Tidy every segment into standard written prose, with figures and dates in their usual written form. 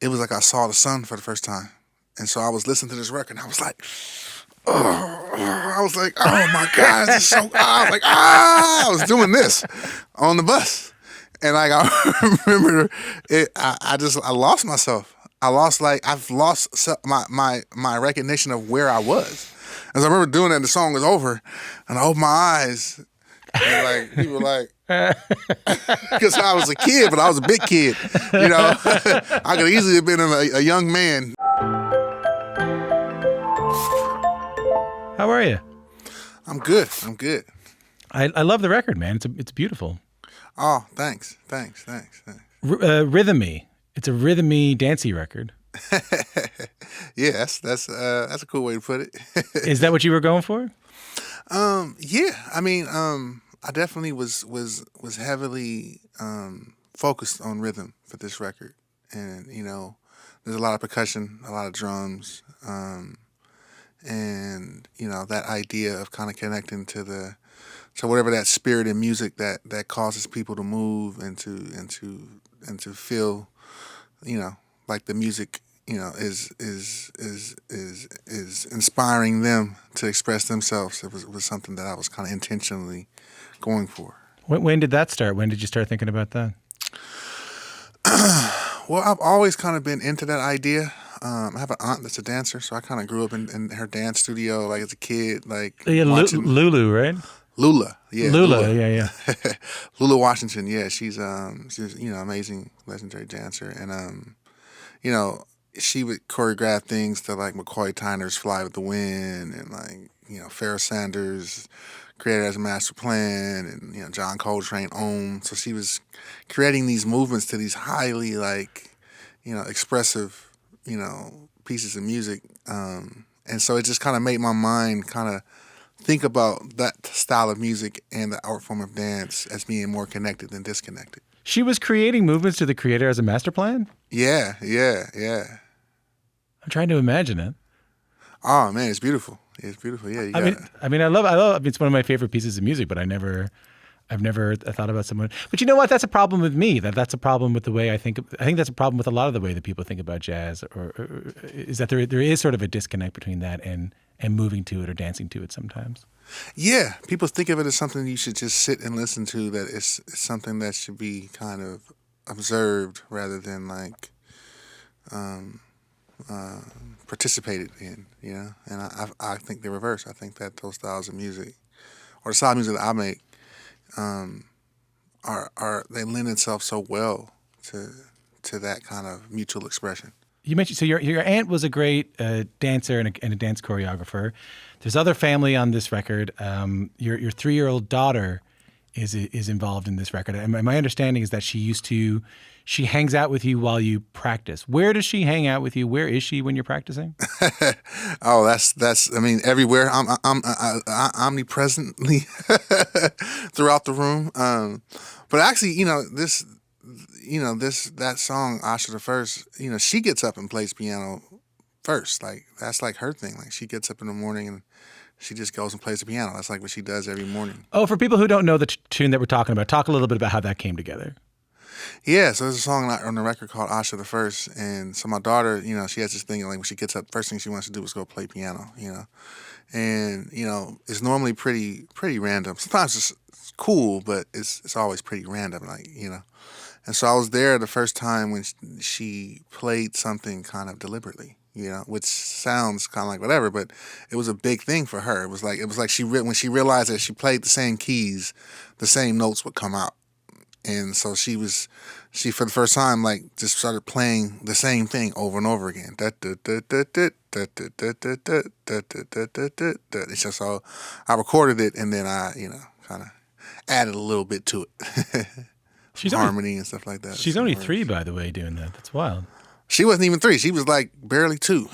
it was like I saw the sun for the first time. And so I was listening to this record and I was like, oh, I was like, oh my God, this is so, I was doing this on the bus. And like, I remember it, I lost myself. I've lost my recognition of where I was. As I remember doing that, and the song was over, and I opened my eyes, and like people were like, because I was a kid, but I was a big kid, you know. I could easily have been a young man. How are you? I'm good. I love the record, man. It's beautiful. Oh, thanks. Rhythmy. It's a rhythmy, dancey record. Yeah, that's a cool way to put it. Is that what you were going for? Yeah. I mean, I definitely was heavily focused on rhythm for this record, and you know, there's a lot of percussion, a lot of drums, and you know, that idea of kind of connecting to whatever that spirit in music that causes people to move and to feel, you know, like the music, you know, is inspiring them to express themselves. It was something that I was kind of intentionally going for. When did that start? When did you start thinking about that? Well, I've always kind of been into that idea. I have an aunt that's a dancer, so I kind of grew up in her dance studio, like as a kid, like Yeah, Lulu, right? Lula, yeah. Lula, yeah. Lula Washington, yeah. She's you know, amazing, legendary dancer, and you know, she would choreograph things to like McCoy Tyner's "Fly with the Wind" and like, you know, Pharoah Sanders' "Created as a Master Plan" and, you know, John Coltrane "Om." So she was creating these movements to these highly, like, you know, expressive, you know, pieces of music, and so it just kind of made my mind kind of think about that style of music and the art form of dance as being more connected than disconnected. She was creating movements to the Creator as a master plan? Yeah. I'm trying to imagine it. Oh man, it's beautiful. It's beautiful. Yeah, you got it. I mean, I love. It's one of my favorite pieces of music, but I've never thought about someone. But you know what? That's a problem with me. That's a problem with the way I think. I think that's a problem with a lot of the way that people think about jazz, or is that there is sort of a disconnect between that and moving to it or dancing to it sometimes. Yeah, people think of it as something you should just sit and listen to. That it's something that should be kind of observed rather than like participated in. You know, and I think the reverse. I think that those styles of music, or the style of music that I make, are they lend itself so well to that kind of mutual expression. You mentioned, so your aunt was a great dancer and a dance choreographer. There's other family on this record. Your 3-year-old daughter is involved in this record. And my understanding is that she hangs out with you while you practice. Where does she hang out with you? Where is she when you're practicing? Oh, that's. I mean, everywhere. I'm omnipresently throughout the room. But actually, that song Asha the First. You know, she gets up and plays piano first. Like that's like her thing. Like she gets up in the morning and she just goes and plays the piano. That's like what she does every morning. Oh, for people who don't know the tune that we're talking about, talk a little bit about how that came together. Yeah, so there's a song on the record called Asha the First, and so my daughter, you know, she has this thing like when she gets up, first thing she wants to do is go play piano, you know, and you know it's normally pretty random. Sometimes it's cool, but it's always pretty random, like, you know. And so I was there the first time when she played something kind of deliberately, you know, which sounds kind of like whatever, but it was a big thing for her. It was like when she realized that she played the same keys, the same notes would come out. And so she for the first time, like, just started playing the same thing over and over again. It's just so I recorded it, and then I, you know, kind of added a little bit to it. She's harmony and stuff like that. She's only 3, by the way, doing that. That's wild. She wasn't even 3. She was like barely 2.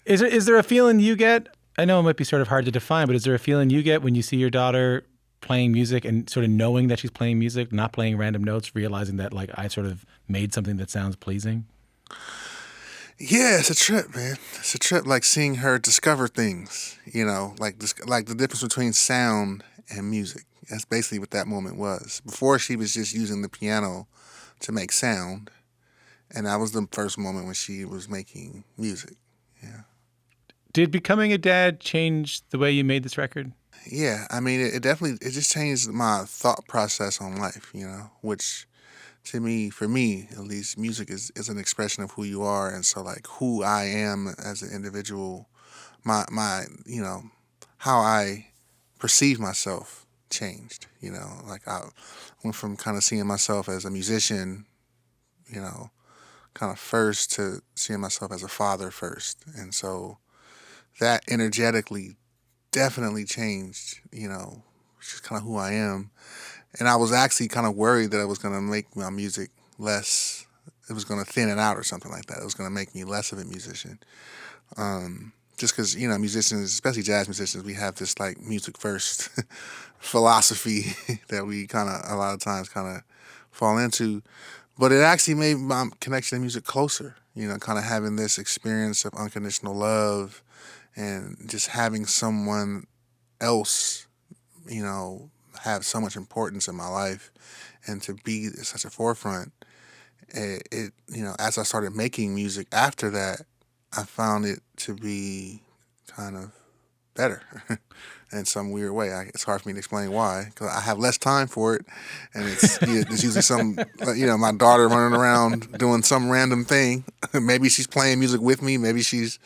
Is there a feeling you get? I know it might be sort of hard to define, but is there a feeling you get when you see your daughter playing music and sort of knowing that she's playing music, not playing random notes, realizing that like I sort of made something that sounds pleasing? Yeah, it's a trip, man. It's a trip, like seeing her discover things, you know, like the difference between sound and music. That's basically what that moment was. Before, she was just using the piano to make sound, And that was the first moment when she was making music. Did becoming a dad change the way you made this record? Yeah, I mean, it definitely, it just changed my thought process on life, which to me, for me at least, music is an expression of who you are. And so, like, who I am as an individual, my how I perceive myself changed. Like, I went from kind of seeing myself as a musician, you know, kind of first, to seeing myself as a father first. And so that energetically definitely changed, which is kind of who I am. And I was actually kind of worried that it was going to make my music less, it was going to thin it out or something like that. It was going to make me less of a musician. Just because, musicians, especially jazz musicians, we have this like music first philosophy that we kind of, a lot of times, kind of fall into. But it actually made my connection to music closer, kind of having this experience of unconditional love and just having someone else, have so much importance in my life and to be at such a forefront. As I started making music after that, I found it to be kind of better in some weird way. It's hard for me to explain why, because I have less time for it, and it's usually some, my daughter running around doing some random thing. Maybe she's playing music with me. Maybe she's,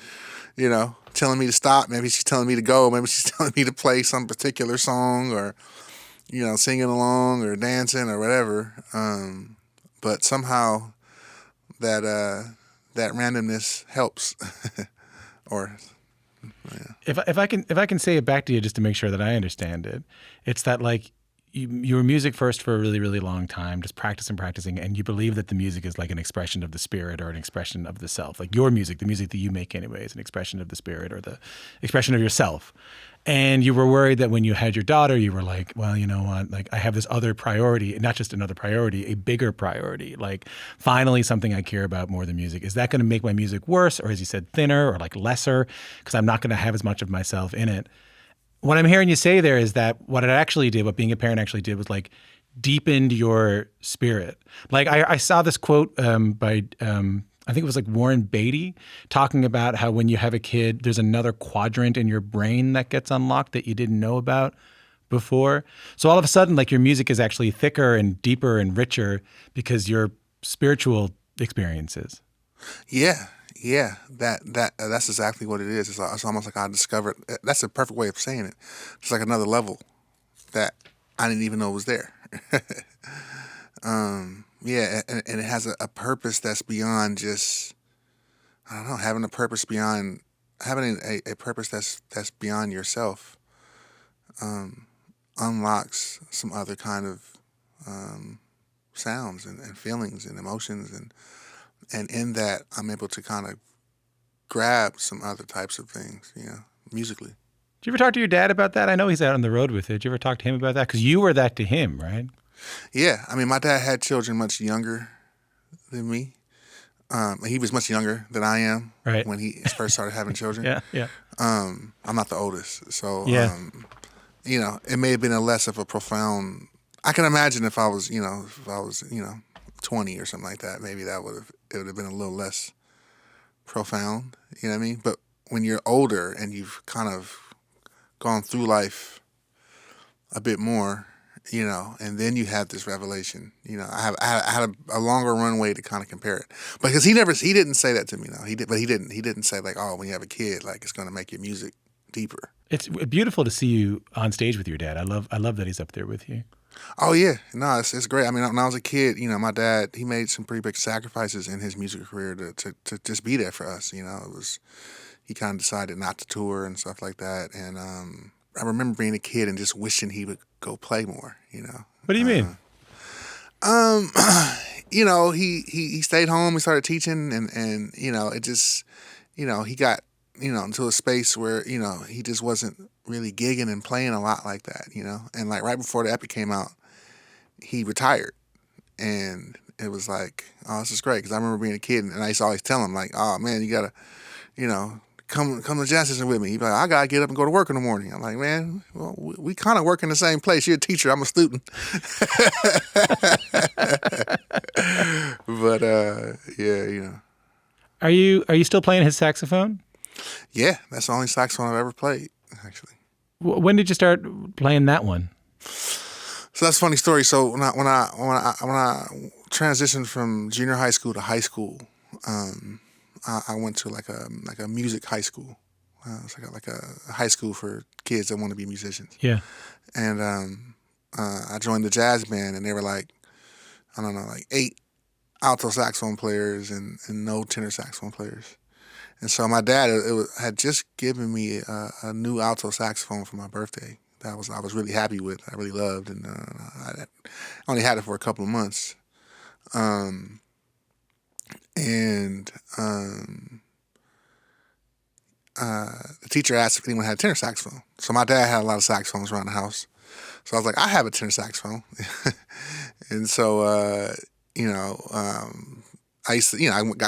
telling me to stop. Maybe she's telling me to go. Maybe she's telling me to play some particular song, or, singing along or dancing or whatever. But somehow that that randomness helps. Or If I can say it back to you just to make sure that I understand it, it's that like you were music first for a really, really long time, just practicing, and you believe that the music is like an expression of the spirit or an expression of the self. Like your music, the music that you make anyway, is an expression of the spirit or the expression of yourself. And you were worried that when you had your daughter, you were like, well, you know what? Like, I have this other priority, not just another priority, a bigger priority. Like, finally, something I care about more than music. Is that going to make my music worse, or as you said, thinner, or like lesser, because I'm not going to have as much of myself in it? What I'm hearing you say there is that what it actually did, what being a parent actually did, was like deepened your spirit. Like, I saw this quote by I think it was like Warren Beatty, talking about how when you have a kid, there's another quadrant in your brain that gets unlocked that you didn't know about before. So all of a sudden, like, your music is actually thicker and deeper and richer because your spiritual experiences. Yeah, yeah. That's exactly what it is. It's almost like I discovered. That's a perfect way of saying it. It's like another level that I didn't even know was there. Yeah, and it has a purpose that's beyond just, I don't know, having a purpose beyond, having a purpose that's beyond yourself, unlocks some other kind of sounds and feelings and emotions, and in that I'm able to kind of grab some other types of things, musically. Did you ever talk to your dad about that? I know he's out on the road with it. Did you ever talk to him about that? Because you were that to him, right? Yeah, I mean, my dad had children much younger than me. He was much younger than I am, Right. when he first started having children. Yeah. I'm not the oldest, so Yeah. it may have been a less of a profound. I can imagine if I was, 20 or something like that, maybe it would have been a little less profound. You know what I mean? But when you're older and you've kind of gone through life a bit more, and then you have this revelation. I had a longer runway to kind of compare it, because he didn't say that to me. No, he didn't say like, oh, when you have a kid, like, it's going to make your music deeper. It's beautiful to see you on stage with your dad. I love that he's up there with you. Oh yeah, no, it's great. I mean, when I was a kid, my dad, he made some pretty big sacrifices in his music career to just be there for us. He kind of decided not to tour and stuff like that, and I remember being a kid and just wishing he would go play more. What do you mean? He stayed home. He started teaching, and it just, he got, into a space where, he just wasn't really gigging and playing a lot like that, and like right before the Epic came out, he retired, and it was like, oh, this is great, because I remember being a kid and I used to always tell him like, oh man, you gotta, come to jazz session with me. He'd be like, I gotta get up and go to work in the morning. I'm like, man, well, we kind of work in the same place. You're a teacher, I'm a student. But yeah. Are you still playing his saxophone? Yeah, that's the only saxophone I've ever played, actually. When did you start playing that one? So that's a funny story. So when I transitioned from junior high school to high school, I went to like a music high school. It's like a high school for kids that want to be musicians. Yeah. And I joined the jazz band, and they were like, I don't know, like 8 alto saxophone players and no tenor saxophone players. And so my dad had just given me a new alto saxophone for my birthday. I was really happy with. I really loved, and I only had it for a couple of months. The teacher asked if anyone had a tenor saxophone. So my dad had a lot of saxophones around the house. So I was like, I have a tenor saxophone. And so, I used to,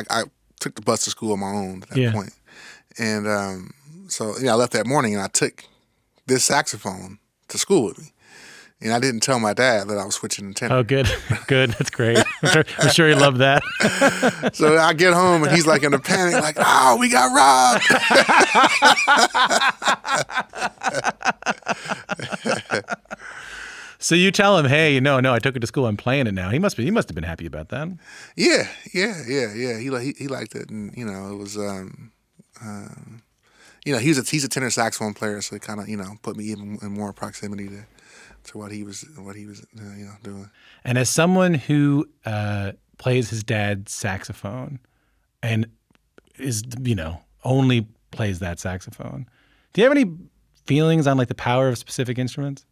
I took the bus to school on my own at that point. And so I left that morning and I took this saxophone to school with me. And I didn't tell my dad that I was switching to tenor. Oh, good. Good. That's great. I'm sure he loved that. So I get home and he's like in a panic, like, oh, we got robbed. So you tell him, hey, no, I took it to school. I'm playing it now. He must have been happy about that. Yeah. He liked it, and it was he's a tenor saxophone player, so it kind of put me even in more proximity to what he was doing. And as someone who plays his dad's saxophone and is only plays that saxophone, do you have any feelings on like the power of specific instruments?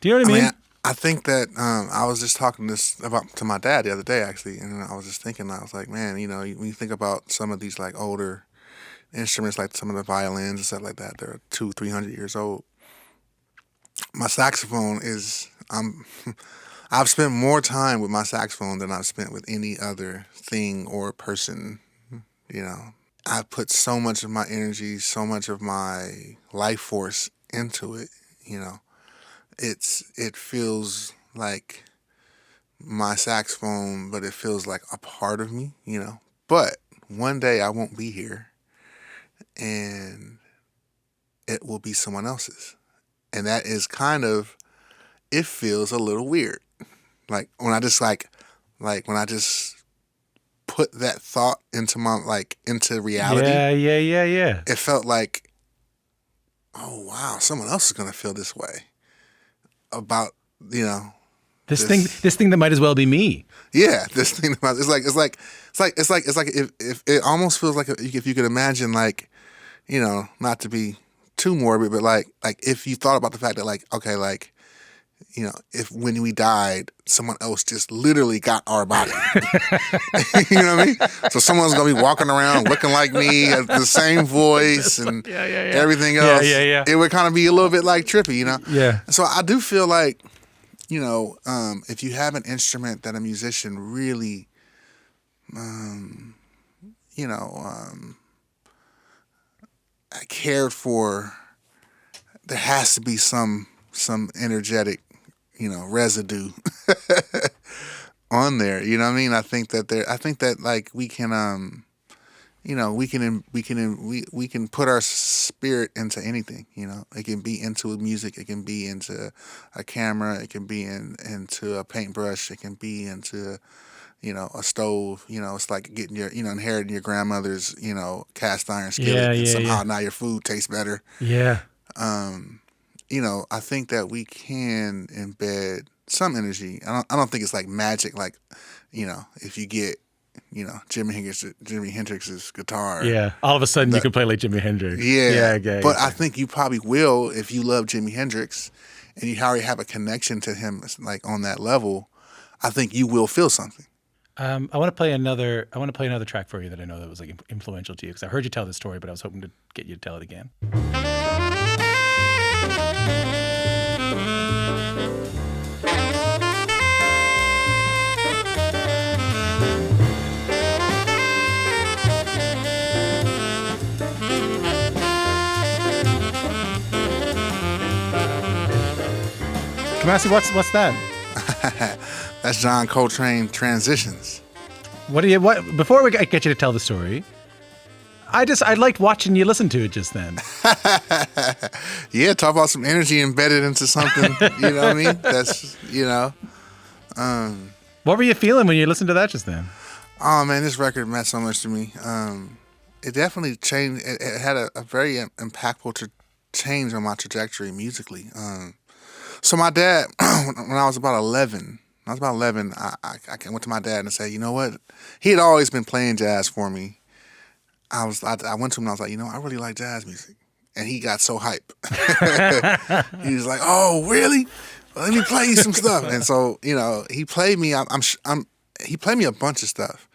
Do you know what I mean? I think that I was just talking to my dad the other day, actually, and I was just thinking, I was like, man, when you think about some of these like older instruments, like some of the violins and stuff like that, they're 200-300 years old. My saxophone I've spent more time with my saxophone than I've spent with any other thing or person. I put so much of my energy, so much of my life force into it. It feels like my saxophone, but it feels like a part of me, But one day I won't be here, and it will be someone else's. And that is it feels a little weird. Like when I just when I just put that thought into into reality. Yeah. It felt like, oh wow, someone else is gonna feel this way about this thing that might as well be me. Yeah, this thing about it's like if it almost feels like if you could imagine not to be too morbid, but like if you thought about the fact that if when we died, someone else just literally got our body. You know what I mean? So someone's gonna be walking around looking like me, has the same voice and everything else. Yeah. It would kind of be a little bit like trippy, Yeah. So I do feel like, if you have an instrument that a musician really, cared for, there has to be some energetic, residue on there. You know what I mean? I think that like we can, we can put our spirit into anything. It can be into music, it can be into a camera, it can be into a paintbrush, it can be into a stove. It's like getting your inheriting your grandmother's cast iron skillet, and somehow now your food tastes better. Yeah. I think that we can embed some energy. I don't think it's like magic, like if you get Jimi Hendrix's guitar. Yeah. All of a sudden you can play like Jimi Hendrix. Yeah. Yeah. But I think you probably will if you love Jimi Hendrix and you already have a connection to him like on that level. I think you will feel something. I want to play another track for you that I know that was like influential to you, because I heard you tell this story, but I was hoping to get you to tell it again. Kamasi, what's that? That's John Coltrane Transitions. What before we get you to tell the story, I liked watching you listen to it just then. Yeah, talk about some energy embedded into something. You know what I mean? That's, What were you feeling when you listened to that just then? Oh man, this record meant so much to me. It definitely changed. It had a very impactful change on my trajectory musically. So my dad, when I was about 11, I went to my dad and said, you know what? He had always been playing jazz for me. I went to him and I was like, I really like jazz music. And he got so hype. He was like, oh, really? Well, let me play you some stuff. And so, he played me, he played me a bunch of stuff.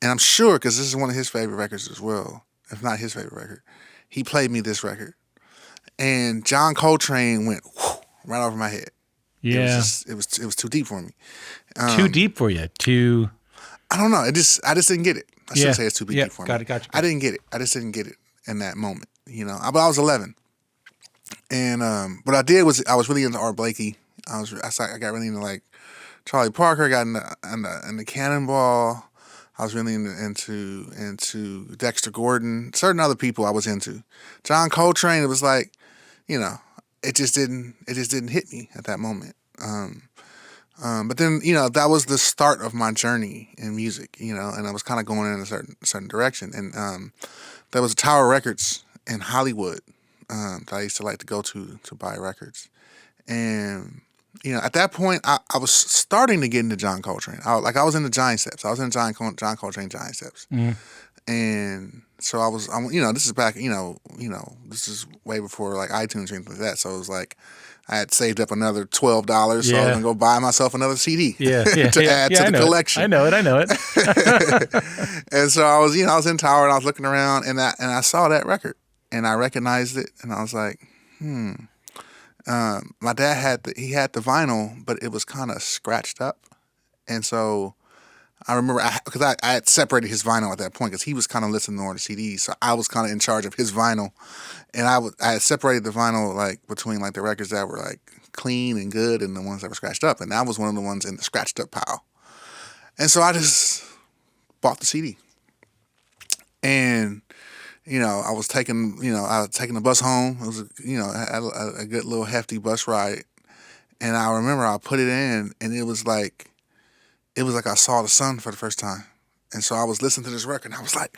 And I'm sure, because this is one of his favorite records as well, if not his favorite record, he played me this record. And John Coltrane went right over my head. Yeah. It was too deep for me. Too deep for you? I don't know. I just didn't get it. I shouldn't say it's too deep for me. Got it. I didn't get it. I just didn't get it in that moment. But I was 11. And what I did was I was really into Art Blakey. I got really into like Charlie Parker. I got into Cannonball. I was really into Dexter Gordon. Certain other people I was into. John Coltrane. It was like, it just didn't hit me at that moment. But then, that was the start of my journey in music, and I was kind of going in a certain direction. And there was a Tower Records in Hollywood that I used to like to go to buy records. And, at that point, I was starting to get into John Coltrane. I was into Giant Steps. I was in John Coltrane Giant Steps. Mm. And so this is back, this is way before like iTunes or anything like that. So it was like, I had saved up another $12, so I was going to go buy myself another CD to add to the collection. I know it. And so I was in Tower and I was looking around and I saw that record and I recognized it and I was like, my dad had the vinyl, but it was kind of scratched up. And so I remember, because I had separated his vinyl at that point because he was kind of listening more to CDs, so I was kind of in charge of his vinyl, and I had separated the vinyl like between like the records that were like clean and good and the ones that were scratched up, and that was one of the ones in the scratched up pile. And so I just bought the CD, and I was taking the bus home. It was I had a good little hefty bus ride, and I remember I put it in, and it was like I saw the sun for the first time. And so I was listening to this record and I was like,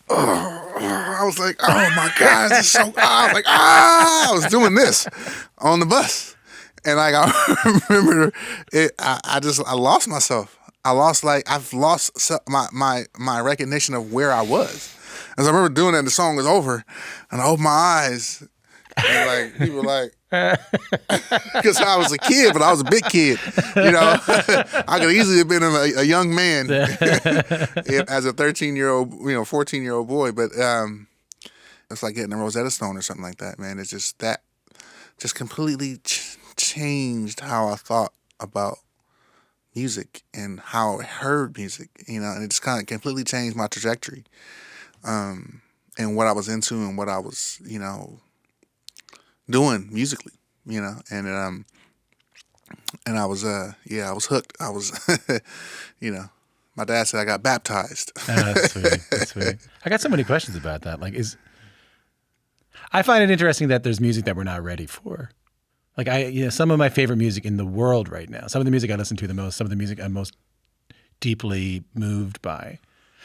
oh my God, this is so, I was doing this on the bus. And like, I remember it, I lost myself. I've lost my recognition of where I was. And so I remember doing that and the song was over and I opened my eyes and like, people were like, because I was a kid, but I was a big kid. I could easily have been a young man as a 13-year-old, 14-year-old boy. But it's like getting a Rosetta Stone or something like that, man. It's just that just completely changed how I thought about music and how I heard music, and it just kind of completely changed my trajectory and what I was into and what I was, doing musically, and I was I was hooked. I was my dad said I got baptized. That's sweet. I got so many questions about that. Like, I find it interesting that there's music that we're not ready for. Like some of my favorite music in the world right now, some of the music I listen to the most, some of the music I'm most deeply moved by.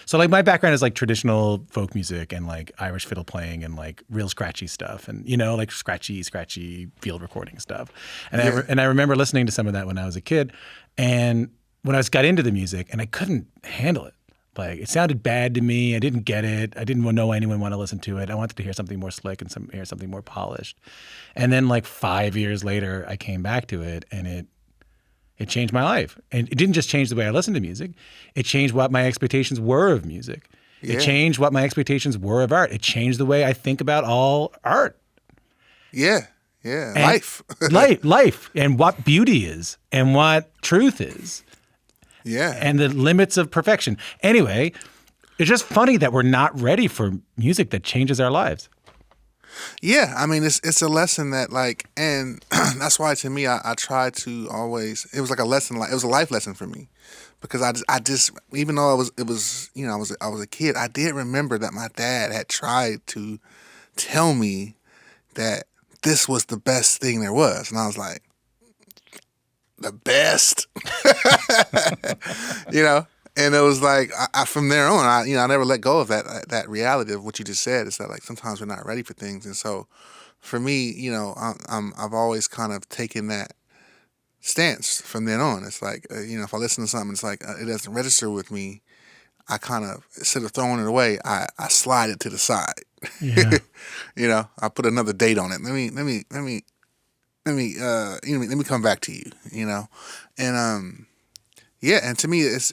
So like my background is like traditional folk music and like Irish fiddle playing and like real scratchy stuff and like scratchy field recording stuff. And I remember listening to some of that when I was a kid, and when I got into the music and I couldn't handle it. Like it sounded bad to me. I didn't get it. I didn't know anyone want to listen to it. I wanted to hear something more slick and hear something more polished. And then like 5 years later, I came back to it and it changed my life. And it didn't just change the way I listened to music. It changed what my expectations were of music. Yeah. It changed what my expectations were of art. It changed the way I think about all art. Yeah. And life. life. And what beauty is and what truth is. Yeah. And the limits of perfection. Anyway, it's just funny that we're not ready for music that changes our lives. Yeah, I mean it's a lesson that like, and that's why to me I try to always. It was like a lesson, like it was a life lesson for me, because I just even though it was I was a kid, I did remember that my dad had tried to tell me that this was the best thing there was, and I was like, the best, you know. And it was like from there on, I never let go of that reality of what you just said. Is that like sometimes we're not ready for things, and so for me, I've always kind of taken that stance from then on. It's like if I listen to something, it's like it doesn't register with me. I kind of instead of throwing it away, I slide it to the side. Yeah. I put another date on it. Let me come back to you. And yeah, and to me, it's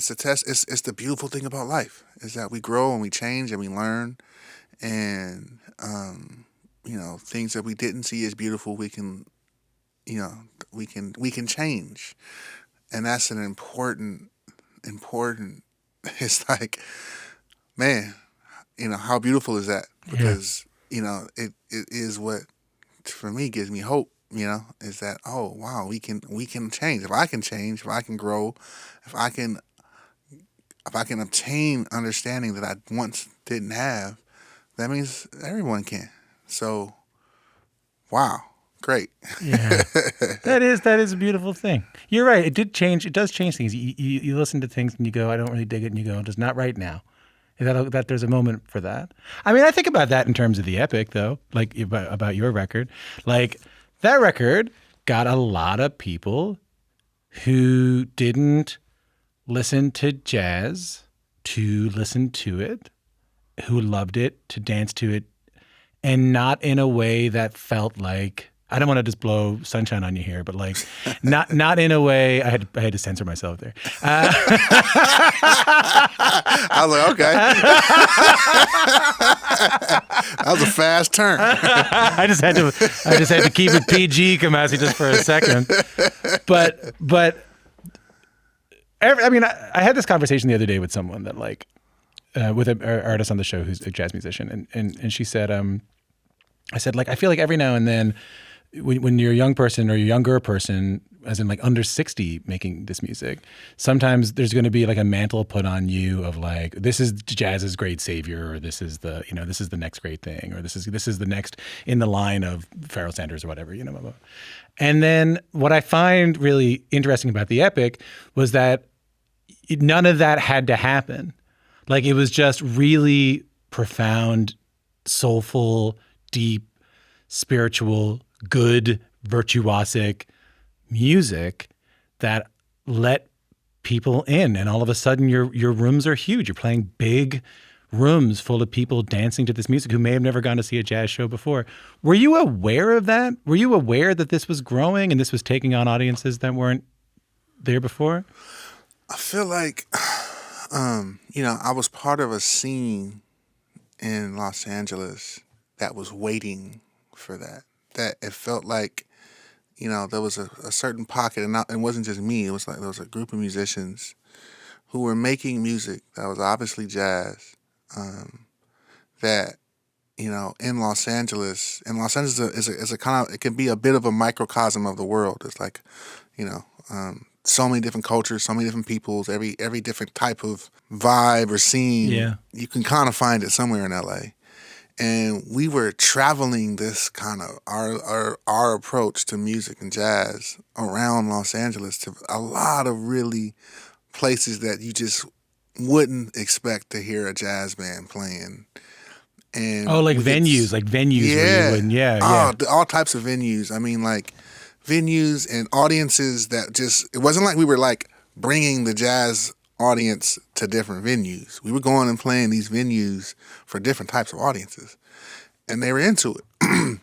a test. It's the beautiful thing about life is that we grow and we change and we learn, and things that we didn't see as beautiful, you know, we can change, and that's an important. It's like, man, how beautiful is that? Yeah. Because it is what for me gives me hope. Is that, oh wow, we can change. If I can change, if I can grow, if I can obtain understanding that I once didn't have, that means everyone can. So, wow, great. Yeah. That is a beautiful thing. You're right. It did change. It does change things. You listen to things and you go, I don't really dig it, and you go, just not right now. That there's a moment for that. I mean, I think about that in terms of the epic, though, like about your record. Like, that record got a lot of people who didn't listen to jazz to listen to it, who loved it to dance to it, and not in a way that felt like, I don't want to just blow sunshine on you here, but like not in a way. I had to censor myself there. I was like, okay, that was a fast turn. I just had to keep it PG, Kamasi, just for a second. But I mean, I had this conversation the other day with someone that like with an artist on the show who's a jazz musician, and she said, I said, like, I feel like every now and then, when you're a young person or a younger person, as in like under 60 making this music, sometimes there's going to be like a mantle put on you of like, this is jazz's great savior, or this is the next great thing, or this is the next in the line of Pharoah Sanders or whatever, blah, blah. And then what I find really interesting about the epic was that none of that had to happen. Like, it was just really profound, soulful, deep, spiritual, good, virtuosic music that let people in, and all of a sudden your rooms are huge. You're playing big rooms full of people dancing to this music who may have never gone to see a jazz show before. Were you aware of that? Were you aware that this was growing and this was taking on audiences that weren't there before? I feel like, I was part of a scene in Los Angeles that was waiting for that. That it felt like, there was a certain pocket, and it wasn't just me. It was like there was a group of musicians who were making music that was obviously jazz. That in Los Angeles, is a kind of, it can be a bit of a microcosm of the world. It's like, so many different cultures, so many different peoples, every different type of vibe or scene. Yeah. You can kind of find it somewhere in LA. And we were traveling this kind of our approach to music and jazz around Los Angeles to a lot of really places that you just wouldn't expect to hear a jazz band playing. And like venues where you wouldn't, yeah. All types of venues. I mean, like venues and audiences that just, it wasn't like we were like bringing the jazz audience to different venues. We were going and playing these venues for different types of audiences, and they were into it. And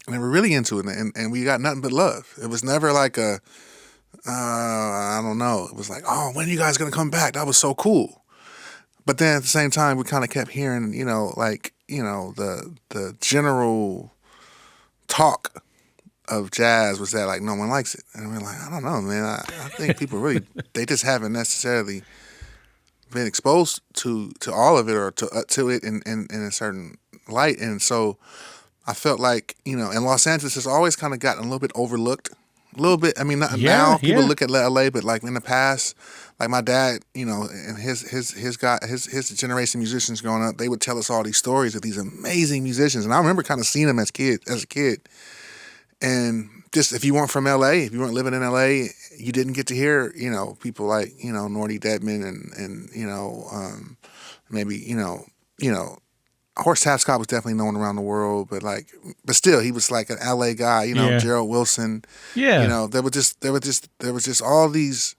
they were really into it, and we got nothing but love. It was never like I don't know. It was like, oh, when are you guys gonna come back? That was so cool. But then at the same time, we kind of kept hearing, the general talk of jazz was that like no one likes it, and we're like, I don't know, man. I think people really, they just haven't necessarily been exposed to all of it, or to it in a certain light. And so I felt like, and Los Angeles has always kind of gotten a little bit overlooked. A little bit. I mean, not now people look at LA, but like in the past, like my dad, and his generation of musicians growing up, they would tell us all these stories of these amazing musicians. And I remember kind of seeing them as a kid. And just if you weren't from LA, if you weren't living in LA, you didn't get to hear, people like, Nordy Deadman and maybe, Horace Tapscott was definitely known around the world, but still he was like an LA guy, Gerald Wilson. Yeah. There was just all these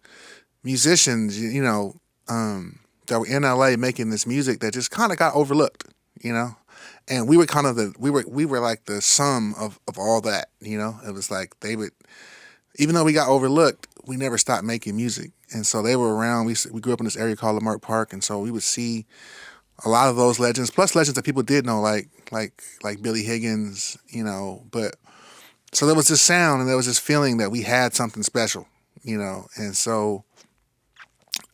musicians, that were in LA making this music that just kind of got overlooked, And we were kind of we were like the sum of all that, It was like they would, even though we got overlooked, we never stopped making music. And so they were around. We grew up in this area called Lamarck Park, and so we would see a lot of those legends, plus legends that people did know, like Billy Higgins, But so there was this sound and there was this feeling that we had something special, And so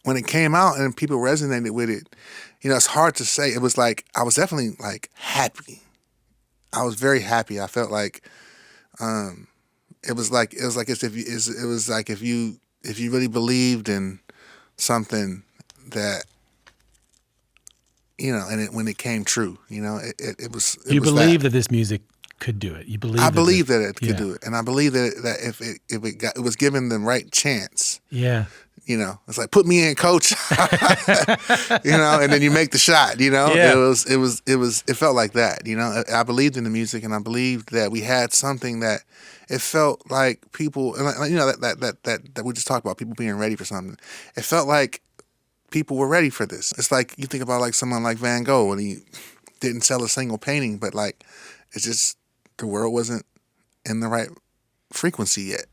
when it came out and people resonated with it, it's hard to say. It was like I was definitely like happy. I was very happy. I felt like it was like if you really believed in something that. And when it came true, it was. You believe that this music could do it. You believe. I believe that it could do it, and I believe that if it was given the right chance. Yeah. It's like put me in, coach. And then you make the shot. Yeah. It felt like that. I believed in the music, and I believed that we had something that it felt like people, and that we just talked about people being ready for something. It felt like people were ready for this. It's like you think about like someone like Van Gogh, and he didn't sell a single painting, but like it's just the world wasn't in the right frequency yet,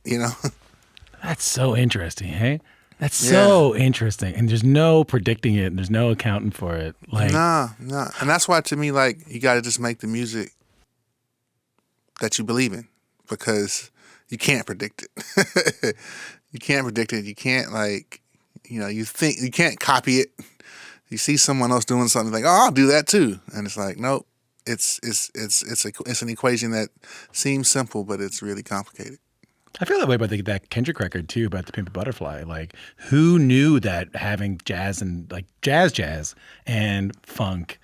That's so interesting, hey? That's so interesting. And there's no predicting it, and there's no accounting for it. Nah. And that's why to me, like, you got to just make the music that you believe in, because you can't predict it. You can't predict it. You can't you think you can't copy it. You see someone else doing something, like, oh, I'll do that too, and it's like, nope. It's an equation that seems simple, but it's really complicated. I feel that way about that Kendrick record too, about the Pimp a Butterfly. Like, who knew that having jazz and like jazz and funk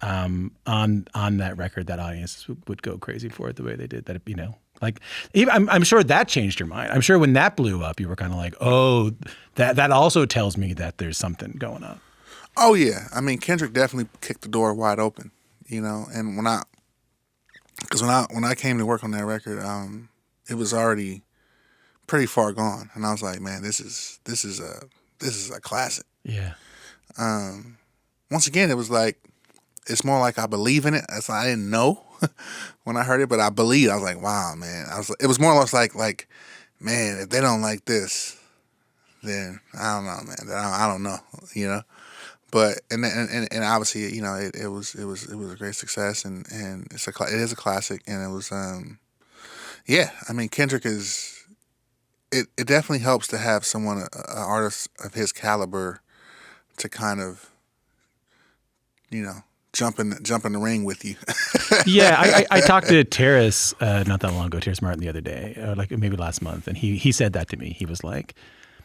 on that record, that audience would go crazy for it the way they did. That like, even, I'm sure that changed your mind. I'm sure when that blew up, you were kind of like, oh, that also tells me that there's something going on. Oh yeah, I mean, Kendrick definitely kicked the door wide open, And when I came to work on that record, it was already pretty far gone, and I was like, man, this is a classic. Yeah. Once again, it was like, it's more like I believe in it. That's I didn't know when I heard it, but I believed. I was like, wow, man. It was more or less like, man, if they don't like this, then I don't know, man. I don't know, But and obviously, it was a great success, and it is a classic, and it was yeah. I mean, Kendrick is. It definitely helps to have someone, an artist of his caliber, to kind of, jump in the ring with you. Yeah, I talked to Terrace not that long ago, Terrace Martin, the other day, like maybe last month, and he said that to me. He was like,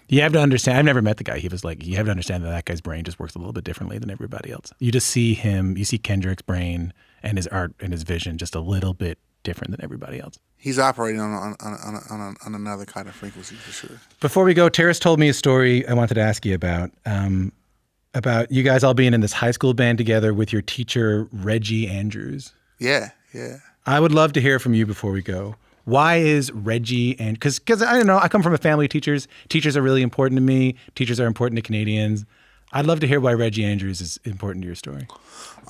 you have to understand, I've never met the guy. He was like, you have to understand that guy's brain just works a little bit differently than everybody else. You just see you see Kendrick's brain and his art and his vision just a little bit different than everybody else. He's operating on another kind of frequency for sure. Before we go, Terrace told me a story I wanted to ask you about you guys all being in this high school band together with your teacher, Reggie Andrews. Yeah. I would love to hear from you before we go. Why is Reggie, and because I don't know, I come from a family of teachers. Teachers are really important to me. Teachers are important to Canadians. I'd love to hear why Reggie Andrews is important to your story.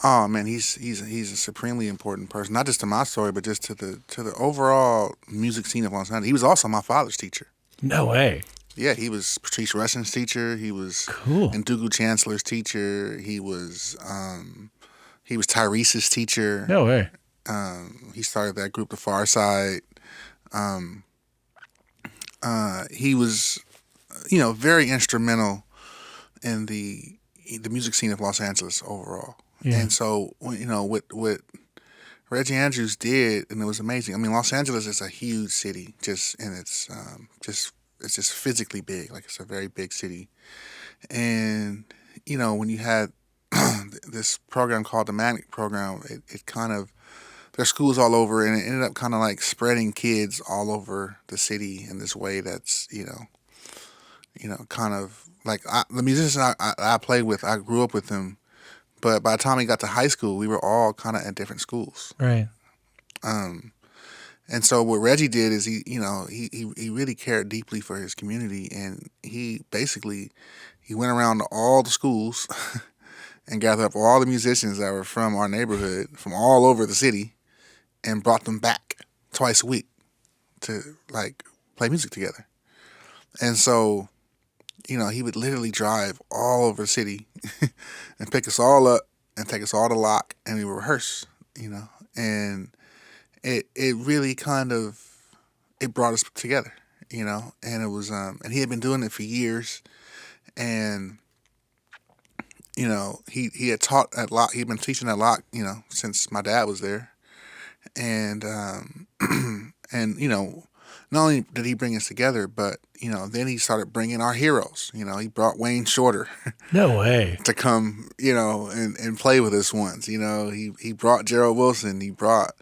Oh man, he's a supremely important person, not just to my story, but just to the overall music scene of Los Angeles. He was also my father's teacher. No way. Yeah, he was Patrice Russian's teacher. He was cool. Ndugu Chancellor's teacher. He was Tyrese's teacher. No way. He started that group, The Far Side. He was, very instrumental in the music scene of Los Angeles overall. Yeah. And so, with Reggie Andrews did, and it was amazing. I mean, Los Angeles is a huge city, and it's just physically big. Like it's a very big city, and when you had this program called the Magnet Program, it kind of there's schools all over, and it ended up kind of like spreading kids all over the city in this way that's kind of like the musicians I played with, I grew up with them, but by the time we got to high school, we were all kind of at different schools. Right. And so what Reggie did is he really cared deeply for his community, and he went around to all the schools and gathered up all the musicians that were from our neighborhood, from all over the city, and brought them back twice a week to like play music together. And so, he would literally drive all over the city and pick us all up and take us all to lock, and we would rehearse, and it really kind of it brought us together, and it was and he had been doing it for years, and he had taught at Locke. He'd been teaching at Locke, since my dad was there, and and not only did he bring us together, but then he started bringing our heroes. He brought Wayne Shorter No way. to come, and play with us once. He brought Gerald Wilson. He brought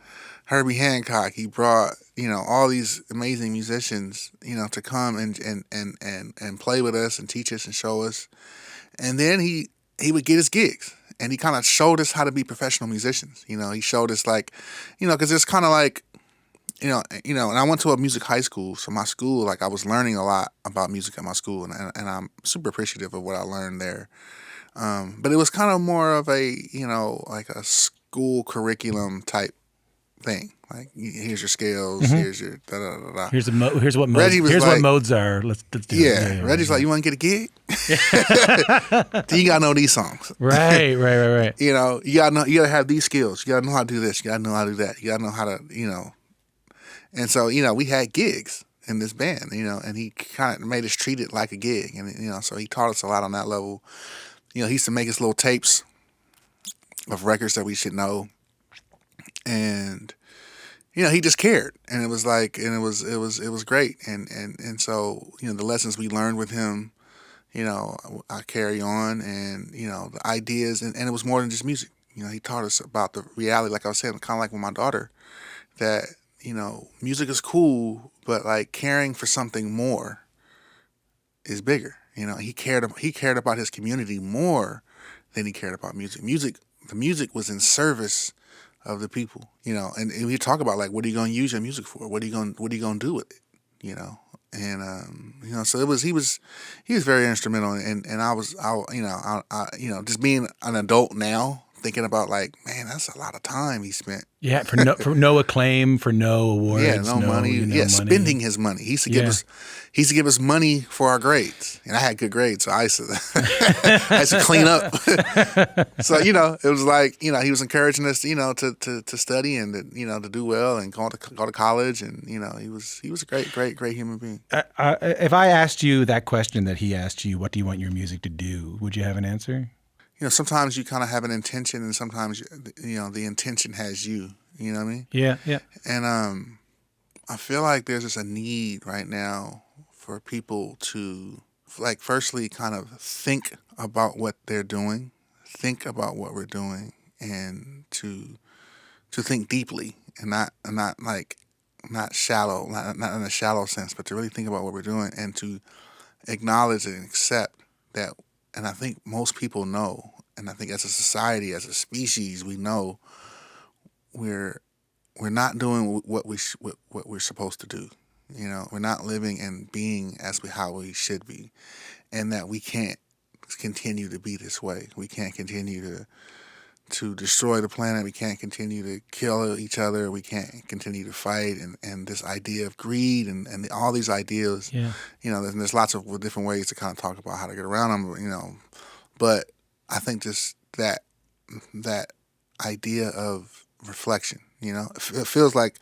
Herbie Hancock. He brought all these amazing musicians, to come and play with us and teach us and show us. And then he would get his gigs, and he kind of showed us how to be professional musicians. He showed us because it's kind of like, and I went to a music high school, so my school, I was learning a lot about music at my school, and I'm super appreciative of what I learned there. But it was kind of more of a, like a school curriculum type thing. Like, here's your scales, here's your da da da da. Here's what modes are. Let's do it. Yeah, Reggie's like, you want to get a gig? Then you gotta know these songs. Right. You gotta have these skills. You gotta know how to do this. You gotta know how to do that. You gotta know how to, And so, we had gigs in this band, and he kind of made us treat it like a gig, and so he taught us a lot on that level. He used to make us little tapes of records that we should know, and he just cared, and it was it was great, and so the lessons we learned with him, I carry on, and the ideas, and it was more than just music. He taught us about the reality, like I was saying, kind of like with my daughter, that music is cool, but like caring for something more is bigger. He cared about his community more than he cared about music. The music was in service of the people, and we talk about like, what are you going to use your music for? What are you going to do with it? And so he was very instrumental, and just being an adult now, thinking about like, man, that's a lot of time he spent. Yeah, for no acclaim, for no awards, no money. money. Spending his money. He used to give us money for our grades, and I had good grades, so I used to clean up. So it was like he was encouraging us, to study and to do well and go to college, and he was a great human being. If I asked you that question that he asked you, what do you want your music to do? Would you have an answer? Sometimes you kind of have an intention, and sometimes the intention has you. You know what I mean? Yeah. And I feel like there's just a need right now for people to, like, firstly, kind of think about what they're doing, think about what we're doing, and to think deeply, and not shallow, not in a shallow sense, but to really think about what we're doing and to acknowledge and accept that. And I think most people know, and I think as a society, as a species, we know we're not doing what we're supposed to do. We're not living and being how we should be, and that we can't continue to be this way. We can't continue to destroy the planet. We can't continue to kill each other. We can't continue to fight, and this idea of greed and all these ideas. Yeah. There's lots of different ways to kind of talk about how to get around them. But I think just that idea of reflection. It feels like,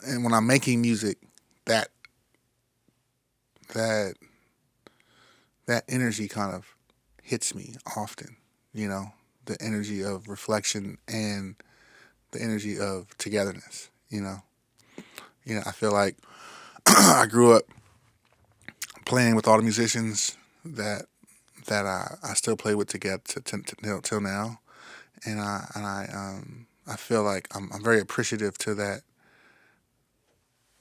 and when I'm making music, that energy kind of hits me often. The energy of reflection and the energy of togetherness. I feel like I grew up playing with all the musicians that I still play with together till now, and I feel like I'm very appreciative to that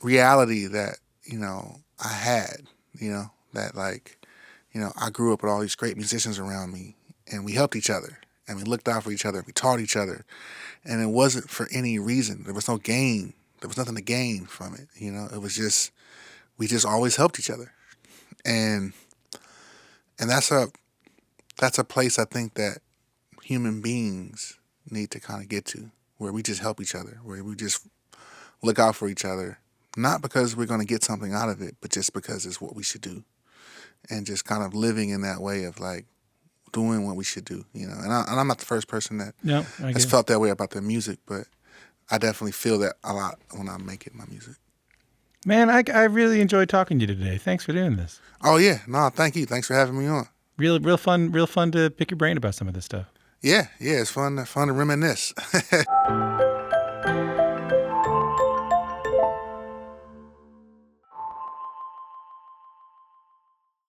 reality that I had. That like I grew up with all these great musicians around me, and we helped each other, and we looked out for each other, we taught each other, and it wasn't for any reason. There was no gain. There was nothing to gain from it. It was just we just always helped each other, and that's a place I think that human beings need to kind of get to, where we just help each other, where we just look out for each other, not because we're going to get something out of it, but just because it's what we should do, and just kind of living in that way of like doing what we should do, And I'm not the first person that has felt that way about their music, but I definitely feel that a lot when I'm making my music. Man, I really enjoyed talking to you today. Thanks for doing this. Oh yeah, no, thank you. Thanks for having me on. Real fun to pick your brain about some of this stuff. Yeah, it's fun to reminisce.